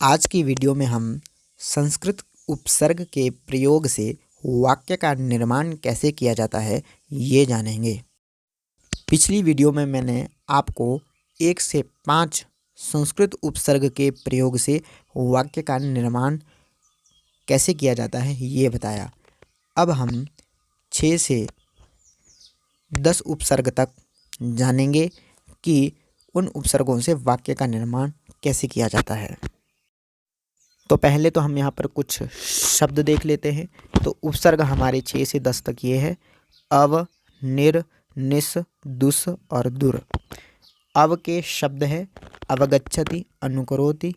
आज की वीडियो में हम संस्कृत उपसर्ग के प्रयोग से वाक्य का निर्माण कैसे किया जाता है ये जानेंगे। पिछली वीडियो में मैंने आपको 1 से 5 संस्कृत उपसर्ग के प्रयोग से वाक्य का निर्माण कैसे किया जाता है ये बताया। अब हम 6 से 10 उपसर्ग तक जानेंगे कि उन उपसर्गों से वाक्य का निर्माण कैसे किया जाता है। तो पहले तो हम यहाँ पर कुछ शब्द देख लेते हैं। तो उपसर्ग हमारे 6 से 10 तक ये है अव, निर, निस, दुस और दुर। अव के शब्द है अवगच्छति, अनुकरोति।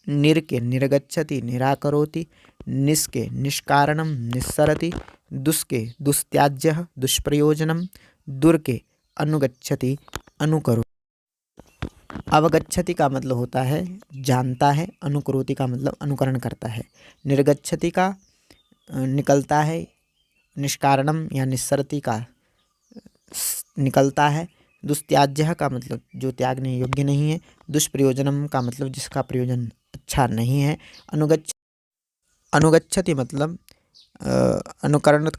निर के निर्गच्छति, निराकरोति। निस के निष्कारणम, निस्सरति। दुस के दुस्त्याज्यः, दुष्प्रयोजनम। दुर के अनुगच्छति, अनुकरोति। अवगच्छति का मतलब होता है जानता है, अनुकरोति का मतलब अनुकरण करता है। निर्गच्छति का निकलता है, निष्कारणम या निस्सरति का निकलता है। दुस्त्याज्य का मतलब जो त्यागने योग्य नहीं है। दुष्प्रयोजनम का मतलब जिसका प्रयोजन अच्छा नहीं है। अनुगच्छति मतलब अनुकरण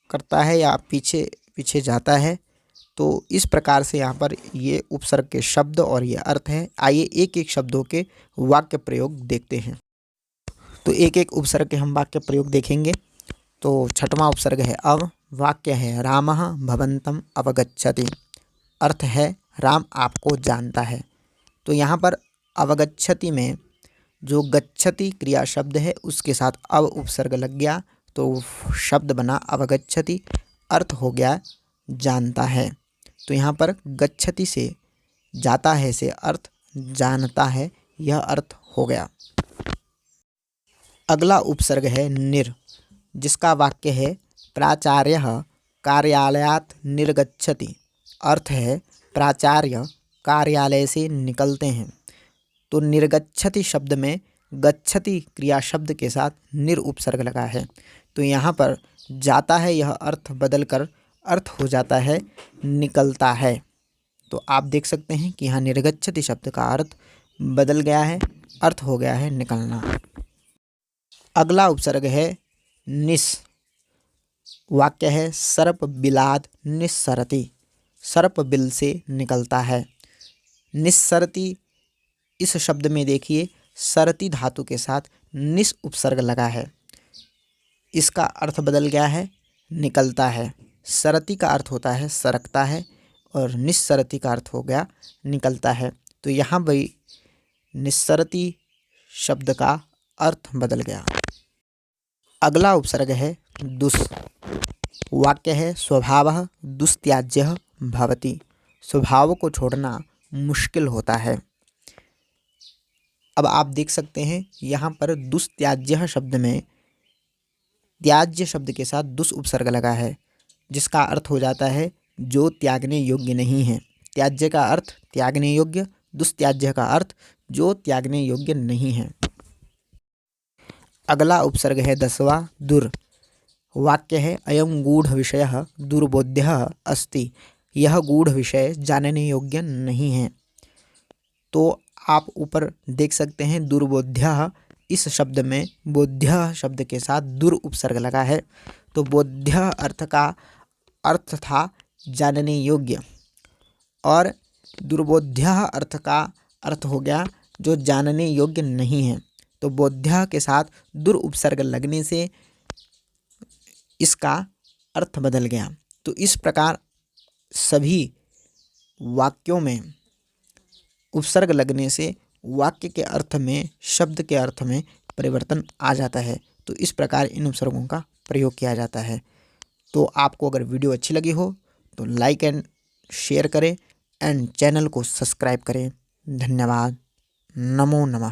करता है या पीछे पीछे जाता है। तो इस प्रकार से यहाँ पर ये उपसर्ग के शब्द और ये अर्थ है। आइए एक एक शब्दों के वाक्य प्रयोग देखते हैं। तो एक एक उपसर्ग के हम वाक्य प्रयोग देखेंगे। तो छठवां उपसर्ग है अव। वाक्य है रामः भवन्तं अवगच्छति। अर्थ है राम आपको जानता है। तो यहाँ पर अवगच्छति में जो गच्छति क्रिया शब्द है उसके साथ अव उपसर्ग लग गया तो शब्द बना अवगच्छति। अर्थ हो गया जानता है। तो यहाँ पर गच्छति से जाता है से अर्थ जानता है, यह अर्थ हो गया। अगला उपसर्ग है निर, जिसका वाक्य है प्राचार्यः कार्यालयात् निर्गच्छति। अर्थ है प्राचार्य कार्यालय से निकलते हैं। तो निर्गच्छति शब्द में गच्छति क्रिया शब्द के साथ निर उपसर्ग लगा है। तो यहाँ पर जाता है यह अर्थ बदलकर अर्थ हो जाता है निकलता है। तो आप देख सकते हैं कि यहाँ निर्गच्छति शब्द का अर्थ बदल गया है, अर्थ हो गया है निकलना। अगला उपसर्ग है निस। वाक्य है सर्प बिलाद निस्सरति। सर्प बिल से निकलता है। निस्सरति इस शब्द में देखिए सरति धातु के साथ निस उपसर्ग लगा है। इसका अर्थ बदल गया है निकलता है। सरति का अर्थ होता है सरकता है और निस्सरति का अर्थ हो गया निकलता है। तो यहाँ भी निस्सरति शब्द का अर्थ बदल गया। अगला उपसर्ग है दुस। वाक्य है स्वभावः दुस्त्याज्यः भवति। स्वभाव को छोड़ना मुश्किल होता है। अब आप देख सकते हैं यहाँ पर दुस्त्याज्यः शब्द में त्याज्य शब्द के साथ दुस उपसर्ग लगा है, जिसका अर्थ हो जाता है जो त्यागने योग्य नहीं है। त्याज्य का अर्थ त्यागने योग्य, दुस्त्याज्य का अर्थ जो त्यागने योग्य नहीं है। अगला उपसर्ग है 10वां दुर। वाक्य है अयं गूढ़ विषयः दुर्बोध्यः अस्ति। यह गूढ़ विषय जानने योग्य नहीं है। तो आप ऊपर देख सकते हैं दुर्बोध्यः, इस शब्द में बोध्य शब्द के साथ दुर उपसर्ग लगा है। तो बोध्य अर्थ का अर्थ था जानने योग्य और दुर्बोध्य अर्थ का अर्थ हो गया जो जानने योग्य नहीं है। तो बोध्य के साथ दुर उपसर्ग लगने से इसका अर्थ बदल गया। तो इस प्रकार सभी वाक्यों में उपसर्ग लगने से वाक्य के अर्थ में, शब्द के अर्थ में परिवर्तन आ जाता है। तो इस प्रकार इन उपसर्गों का प्रयोग किया जाता है। तो आपको अगर वीडियो अच्छी लगी हो तो लाइक एंड शेयर करें एंड चैनल को सब्सक्राइब करें। धन्यवाद। नमो नमः।